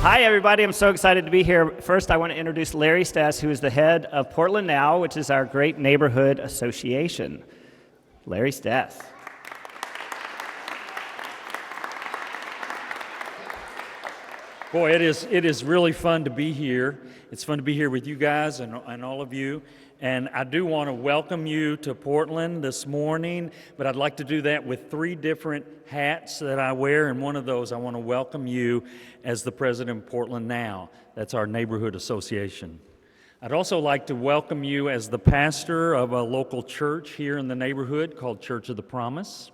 Hi, everybody. I'm so excited to be here. First, I want to introduce Larry Stass, who is the head of Portland Now, which is our great neighborhood association. Larry Stass. Boy, it is really fun to be here. It's fun to be here with you guys and all of you. And I do want to welcome you to Portland this morning, but I'd like to do that with three different hats that I wear. And one of those, I want to welcome you as the president of Portland Now. That's our neighborhood association. I'd also like to welcome you as the pastor of a local church here in the neighborhood called Church of the Promise.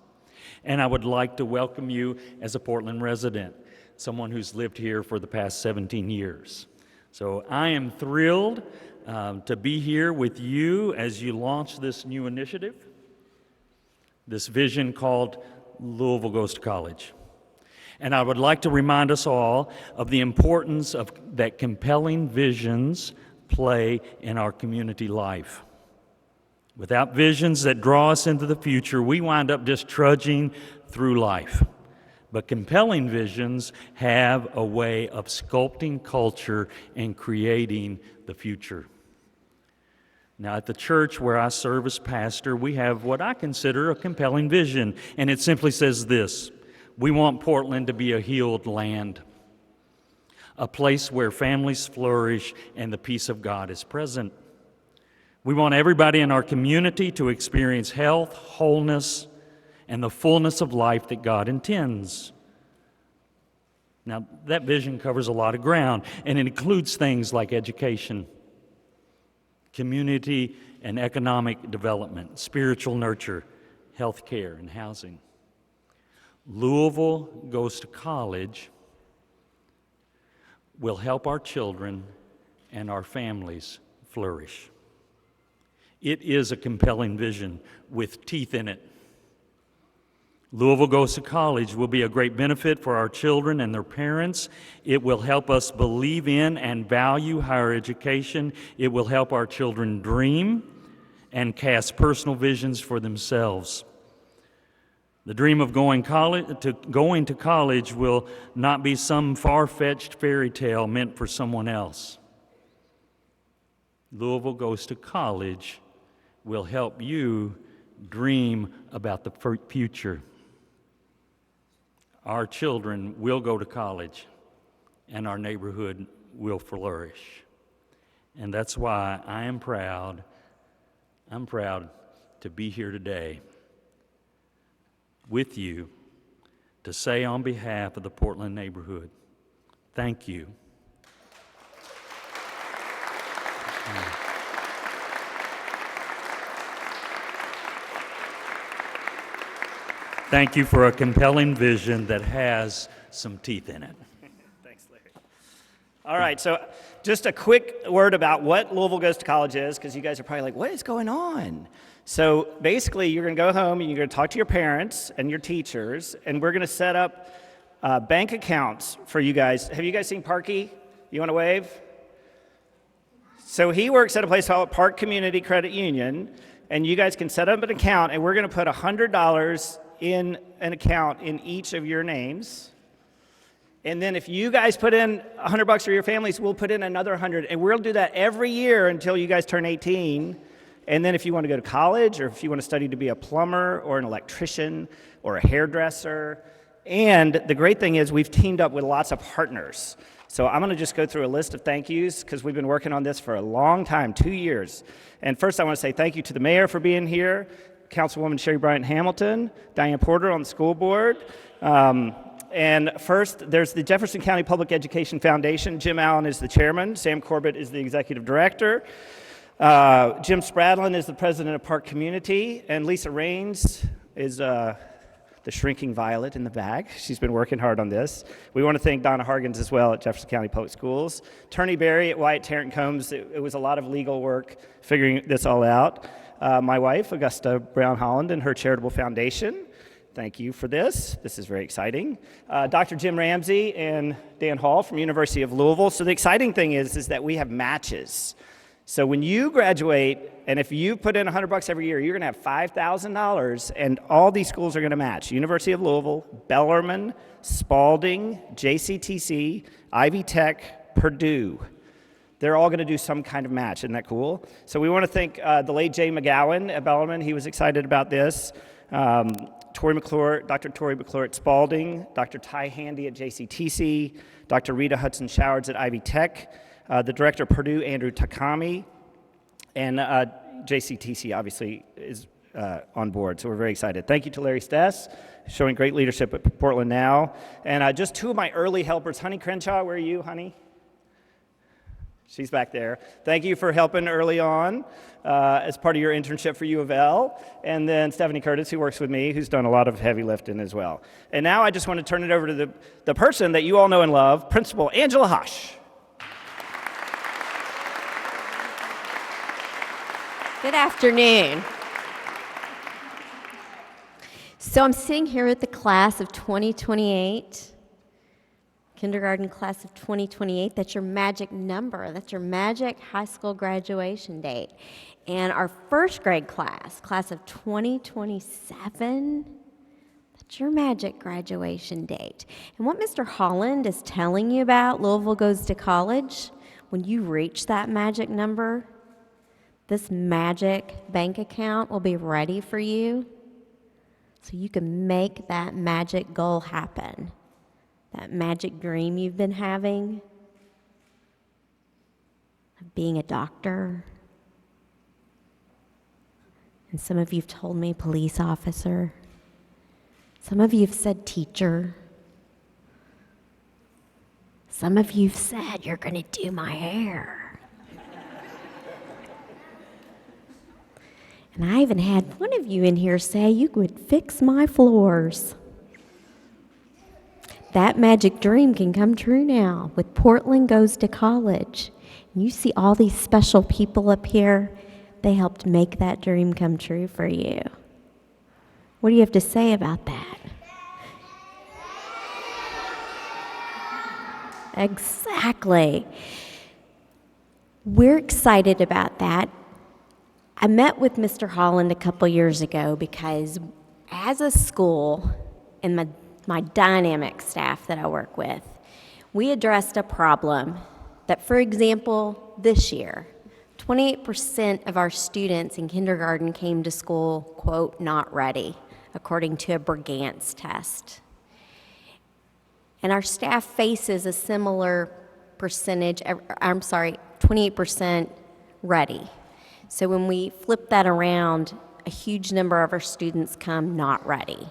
And I would like to welcome you as a Portland resident, someone who's lived here for the past 17 years. So I am thrilled to be here with you as you launch this new initiative, this vision called Louisville Goes to College. And I would like to remind us all of the importance of that compelling visions play in our community life. Without visions that draw us into the future, we wind up just trudging through life. But compelling visions have a way of sculpting culture and creating the future. Now, at the church where I serve as pastor, we have what I consider a compelling vision, and it simply says this: we want Portland to be a healed land, a place where families flourish and the peace of God is present. We want everybody in our community to experience health, wholeness, and the fullness of life that God intends. Now, that vision covers a lot of ground, and it includes things like education, community and economic development, spiritual nurture, health care, and housing. Louisville Goes to College will help our children and our families flourish. It is a compelling vision with teeth in it. Louisville Goes to College will be a great benefit for our children and their parents. It will help us believe in and value higher education. It will help our children dream and cast personal visions for themselves. The dream of going to college will not be some far-fetched fairy tale meant for someone else. Louisville Goes to College will help you dream about the future. Our children will go to college, and our neighborhood will flourish. And that's why I'm proud to be here today with you to say on behalf of the Portland neighborhood, thank you. Thank you for a compelling vision that has some teeth in it. Thanks, Larry. All right, so just a quick word about what Louisville Goes to College is, because you guys are probably like, what is going on? So basically, you're going to go home and you're going to talk to your parents and your teachers, and we're going to set up bank accounts for you guys. Have you guys seen Parky? You want to wave? So he works at a place called Park Community Credit Union, and you guys can set up an account, and we're going to put $100 in an account in each of your names. And then if you guys put in $100 for your families, we'll put in another 100, and we'll do that every year until you guys turn 18. And then if you want to go to college, or if you want to study to be a plumber or an electrician or a hairdresser. And the great thing is we've teamed up with lots of partners. So I'm going to just go through a list of thank yous because we've been working on this for a long time, 2 years. And first I want to say thank you to the mayor for being here, Councilwoman Sherry Bryant Hamilton, Diane Porter on the school board. And first, there's the Jefferson County Public Education Foundation. Jim Allen is the chairman. Sam Corbett is the executive director. Jim Spradlin is the president of Park Community. And Lisa Raines is the shrinking violet in the back. She's been working hard on this. We want to thank Donna Hargens as well at Jefferson County Public Schools. Attorney Barry at Wyatt Tarrant Combs. It was a lot of legal work figuring this all out. My wife, Augusta Brown Holland, and her charitable foundation. Thank you for this. This is very exciting. Dr. Jim Ramsey and Dan Hall from University of Louisville. So the exciting thing is that we have matches. So when you graduate, and if you put in $100 every year, you're going to have $5,000, and all these schools are going to match. University of Louisville, Bellarmine, Spalding, JCTC, Ivy Tech, Purdue. They're all going to do some kind of match. Isn't that cool? So we want to thank the late Jay McGowan at Bellarmine. He was excited about this. Dr. Tori McClure at Spalding, Dr. Ty Handy at JCTC, Dr. Rita Hudson-Showards at Ivy Tech, the director of Purdue, Andrew Takami, and JCTC obviously is on board, so we're very excited. Thank you to Larry Stess, showing great leadership at Portland Now. And just two of my early helpers, Honey Crenshaw, where are you, honey? She's back there. Thank you for helping early on as part of your internship for U of L. And then Stephanie Curtis, who works with me, who's done a lot of heavy lifting as well. And now I just want to turn it over to the person that you all know and love, Principal Angela Hosh. Good afternoon. So I'm sitting here with the class of 2028. Kindergarten class of 2028, that's your magic number. That's your magic high school graduation date. And our first grade class of 2027, that's your magic graduation date. And what Mr. Holland is telling you about, Louisville Goes to College, when you reach that magic number, this magic bank account will be ready for you so you can make that magic goal happen. That magic dream you've been having of being a doctor. And some of you've told me police officer. Some of you've said teacher. Some of you've said you're going to do my hair. And I even had one of you in here say you would fix my floors. That magic dream can come true now with Portland Goes to College. And you see all these special people up here. They helped make that dream come true for you. What do you have to say about that? Exactly. We're excited about that. I met with Mr. Holland a couple years ago because as a school, and my dynamic staff that I work with, we addressed a problem that, for example, this year, 28% of our students in kindergarten came to school, quote, not ready, according to a Brigance test. And our staff faces a similar percentage, 28% ready. So when we flip that around, a huge number of our students come not ready.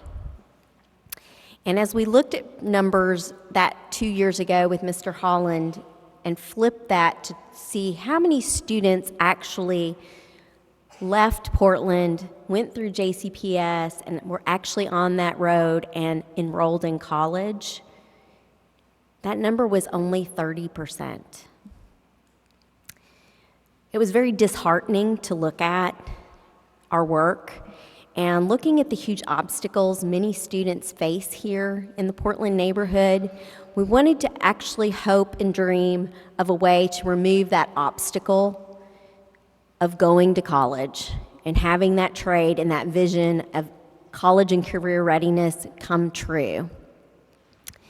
And as we looked at numbers that 2 years ago with Mr. Holland and flipped that to see how many students actually left Portland, went through JCPS, and were actually on that road and enrolled in college, that number was only 30%. It was very disheartening to look at our work. And looking at the huge obstacles many students face here in the Portland neighborhood, we wanted to actually hope and dream of a way to remove that obstacle of going to college and having that trade and that vision of college and career readiness come true.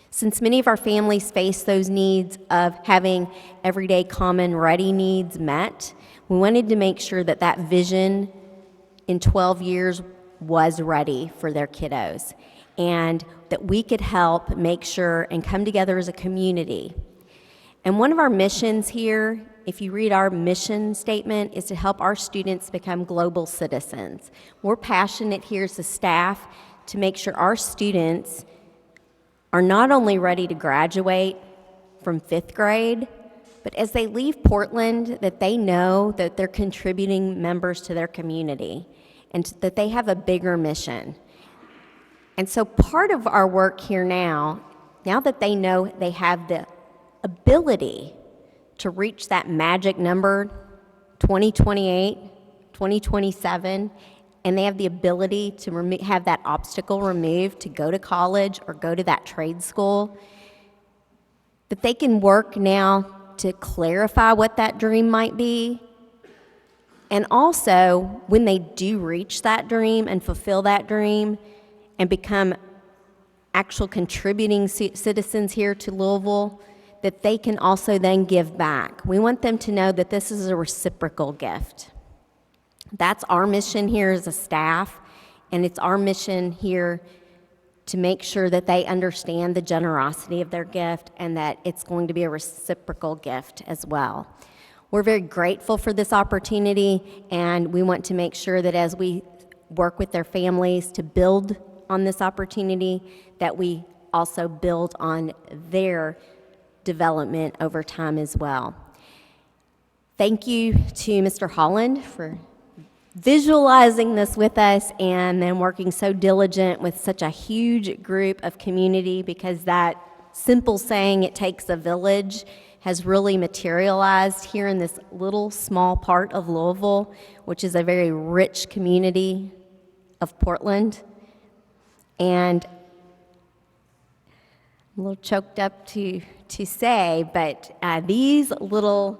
Since many of our families face those needs of having everyday common ready needs met, we wanted to make sure that that vision in 12 years was ready for their kiddos, and that we could help make sure and come together as a community. And one of our missions here, if you read our mission statement, is to help our students become global citizens. We're passionate here as a staff to make sure our students are not only ready to graduate from 5th grade, but as they leave Portland, that they know that they're contributing members to their community, and that they have a bigger mission. And so part of our work here now that they know they have the ability to reach that magic number, 2028, 2027, and they have the ability to have that obstacle removed to go to college or go to that trade school, that they can work now to clarify what that dream might be, And also, when they do reach that dream and fulfill that dream and become actual contributing citizens here to Louisville, that they can also then give back. We want them to know that this is a reciprocal gift. That's our mission here as a staff, and it's our mission here to make sure that they understand the generosity of their gift and that it's going to be a reciprocal gift as well. We're very grateful for this opportunity, and we want to make sure that as we work with their families to build on this opportunity, that we also build on their development over time as well. Thank you to Mr. Holland for visualizing this with us and then working so diligent with such a huge group of community, because that simple saying, "it takes a village," has really materialized here in this little small part of Louisville, which is a very rich community of Portland. And I'm a little choked up to say, but these little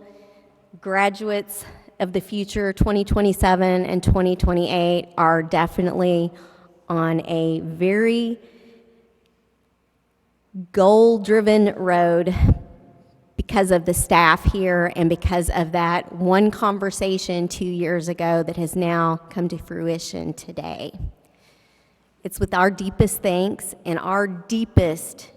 graduates of the future, 2027 and 2028, are definitely on a very goal-driven road because of the staff here and because of that one conversation 2 years ago that has now come to fruition today. It's with our deepest thanks and our deepest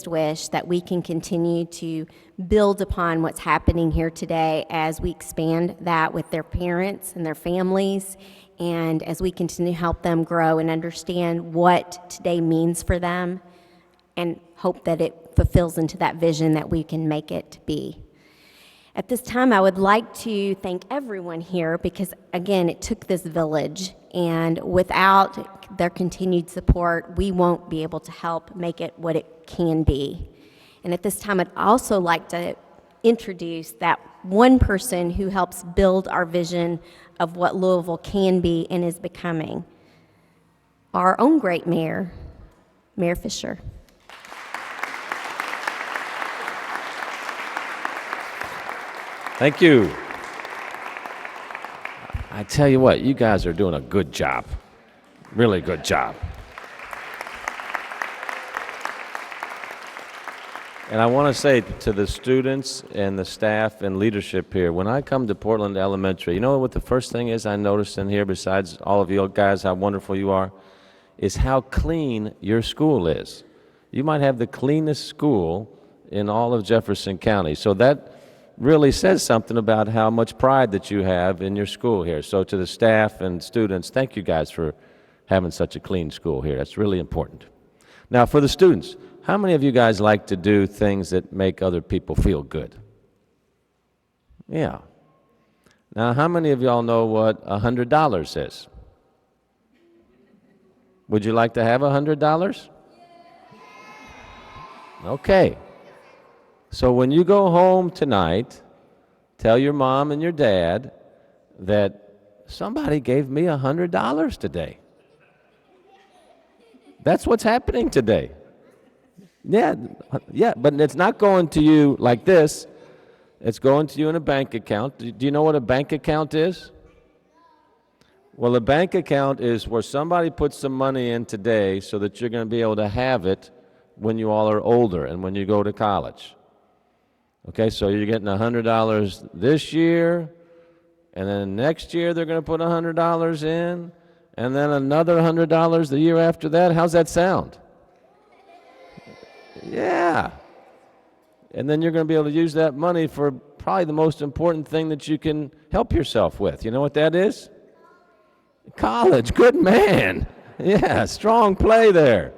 wish that we can continue to build upon what's happening here today as we expand that with their parents and their families, and as we continue to help them grow and understand what today means for them, and hope that it fulfills into that vision that we can make it be. At this time, I would like to thank everyone here because, again, it took this village, and without their continued support, we won't be able to help make it what it can be. And at this time, I'd also like to introduce that one person who helps build our vision of what Louisville can be and is becoming, our own great mayor, Mayor Fischer. Thank you. I tell you what, you guys are doing a good job. Really good job. And I want to say to the students and the staff and leadership here, when I come to Portland Elementary, you know what the first thing is I noticed in here, besides all of you guys, how wonderful you are, is how clean your school is. You might have the cleanest school in all of Jefferson County. So that really says something about how much pride that you have in your school here. So to the staff and students, thank you guys for having such a clean school here. That's really important. Now for the students, how many of you guys like to do things that make other people feel good? Yeah. Now how many of y'all know what $100 is? Would you like to have $100? Okay. So when you go home tonight, tell your mom and your dad that somebody gave me $100 today. That's what's happening today. Yeah, but it's not going to you like this. It's going to you in a bank account. Do you know what a bank account is? Well, a bank account is where somebody puts some money in today so that you're going to be able to have it when you all are older and when you go to college. Okay, so you're getting $100 this year, and then next year they're going to put $100 in, and then another $100 the year after that. How's that sound? Yeah. And then you're going to be able to use that money for probably the most important thing that you can help yourself with. You know what that is? College. Good man. Yeah, strong play there.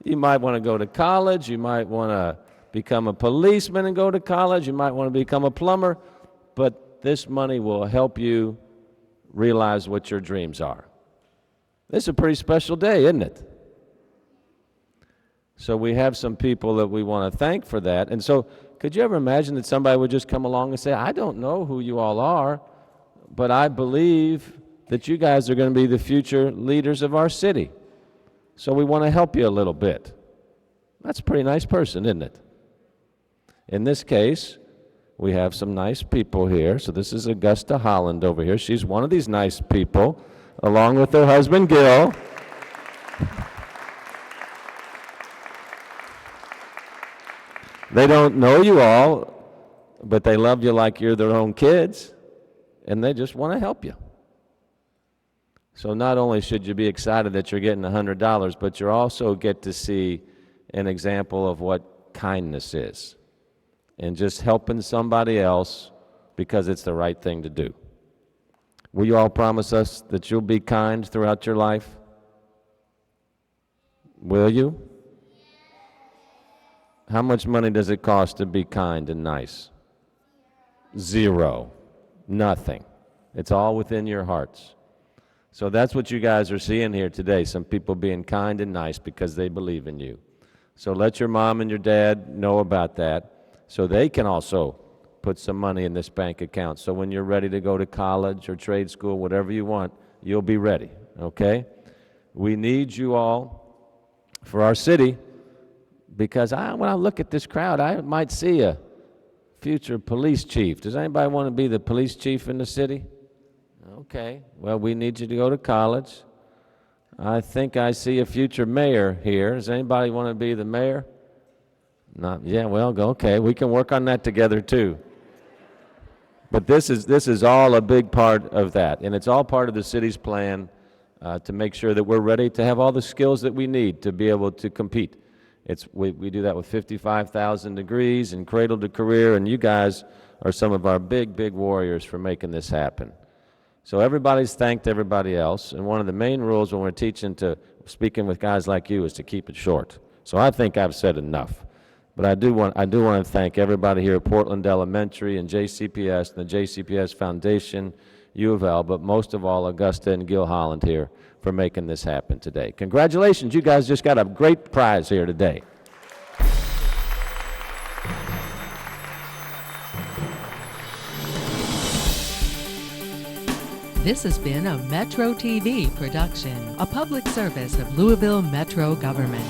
You might want to go to college. You might want to become a policeman and go to college. You might want to become a plumber. But this money will help you realize what your dreams are. This is a pretty special day, isn't it? So we have some people that we want to thank for that. And so could you ever imagine that somebody would just come along and say, I don't know who you all are, but I believe that you guys are going to be the future leaders of our city. So we want to help you a little bit. That's a pretty nice person, isn't it? In this case, we have some nice people here. So this is Augusta Holland over here. She's one of these nice people, along with her husband, Gill. They don't know you all, but they love you like you're their own kids, and they just want to help you. So not only should you be excited that you're getting $100, but you also get to see an example of what kindness is, and just helping somebody else because it's the right thing to do. Will you all promise us that you'll be kind throughout your life? Will you? How much money does it cost to be kind and nice? Zero. Nothing. It's all within your hearts. So that's what you guys are seeing here today, some people being kind and nice because they believe in you. So let your mom and your dad know about that so they can also put some money in this bank account. So when you're ready to go to college or trade school, whatever you want, you'll be ready, okay? We need you all for our city, because when I look at this crowd, I might see a future police chief. Does anybody want to be the police chief in the city? Okay, well, we need you to go to college. I think I see a future mayor here. Does anybody want to be the mayor? Not, yeah, well, okay, we can work on that together too. But this is all a big part of that, and it's all part of the city's plan to make sure that we're ready to have all the skills that we need to be able to compete. We do that with 55,000 degrees and cradle to career, and you guys are some of our big, big warriors for making this happen. So everybody's thanked everybody else, and one of the main rules when we're speaking with guys like you is to keep it short. So I think I've said enough. But I do want to thank everybody here at Portland Elementary and JCPS and the JCPS Foundation, U of L, but most of all Augusta and Gill Holland here for making this happen today. Congratulations, you guys just got a great prize here today. This has been a Metro TV production, a public service of Louisville Metro Government.